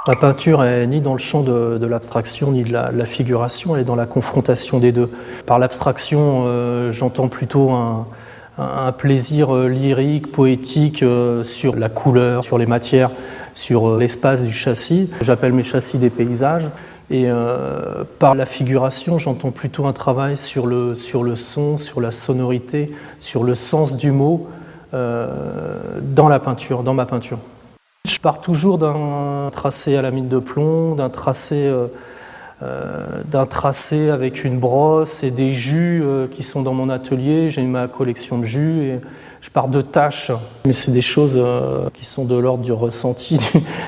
La peinture est ni dans le champ de l'abstraction ni de la figuration, elle est dans la confrontation des deux. Par l'abstraction, j'entends plutôt un plaisir lyrique, poétique sur la couleur, sur les matières, sur l'espace du châssis. J'appelle mes châssis des paysages. Et par la figuration, j'entends plutôt un travail sur le son, sur la sonorité, sur le sens du mot dans la peinture, dans ma peinture. Je pars toujours d'un tracé à la mine de plomb, d'un tracé avec une brosse et des jus qui sont dans mon atelier. J'ai ma collection de jus et je pars de tâches. Mais c'est des choses qui sont de l'ordre du ressenti,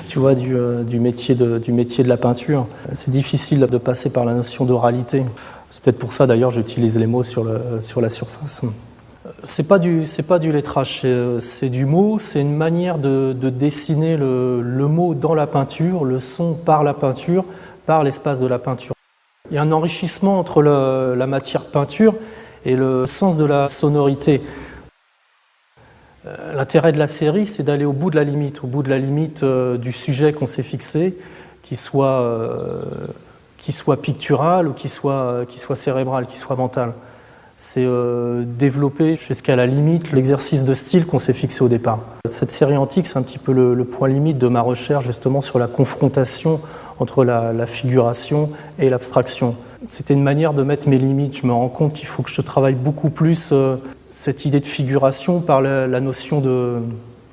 tu vois, du métier de la peinture. C'est difficile de passer par la notion d'oralité. C'est peut-être pour ça d'ailleurs j'utilise les mots sur la surface. C'est pas du lettrage, c'est du mot, c'est une manière de dessiner le mot dans la peinture, le son par la peinture, par l'espace de la peinture. Il y a un enrichissement entre la matière peinture et le sens de la sonorité. L'intérêt de la série, c'est d'aller au bout de la limite du sujet qu'on s'est fixé, qu'il soit pictural ou qu'il soit cérébral, qu'il soit mental. C'est développer jusqu'à la limite l'exercice de style qu'on s'est fixé au départ. Cette série antique, c'est un petit peu le point limite de ma recherche justement sur la confrontation entre la figuration et l'abstraction. C'était une manière de mettre mes limites. Je me rends compte qu'il faut que je travaille beaucoup plus cette idée de figuration par la notion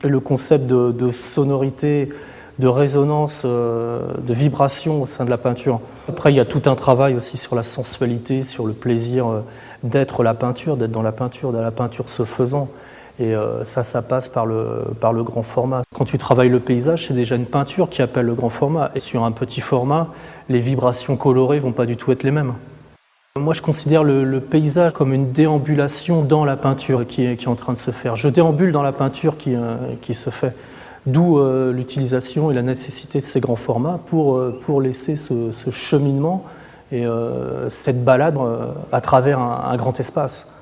le concept de sonorité, de résonance, de vibration au sein de la peinture. Après, il y a tout un travail aussi sur la sensualité, sur le plaisir d'être la peinture, d'être dans la peinture se faisant. Et ça passe par le grand format. Quand tu travailles le paysage, c'est déjà une peinture qui appelle le grand format. Et sur un petit format, les vibrations colorées ne vont pas du tout être les mêmes. Moi, je considère le paysage comme une déambulation dans la peinture qui est en train de se faire. Je déambule dans la peinture qui se fait. D'où l'utilisation et la nécessité de ces grands formats pour laisser ce cheminement et cette balade à travers un grand espace.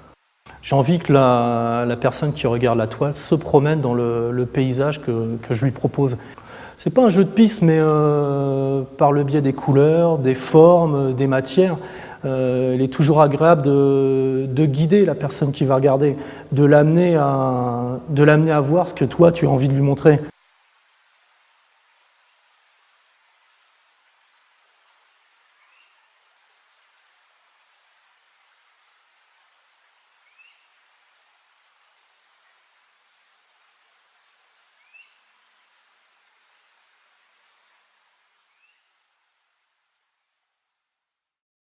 J'ai envie que la personne qui regarde la toile se promène dans le paysage que je lui propose. C'est pas un jeu de piste, mais par le biais des couleurs, des formes, des matières, il est toujours agréable de guider la personne qui va regarder, de l'amener à voir ce que toi tu as envie de lui montrer.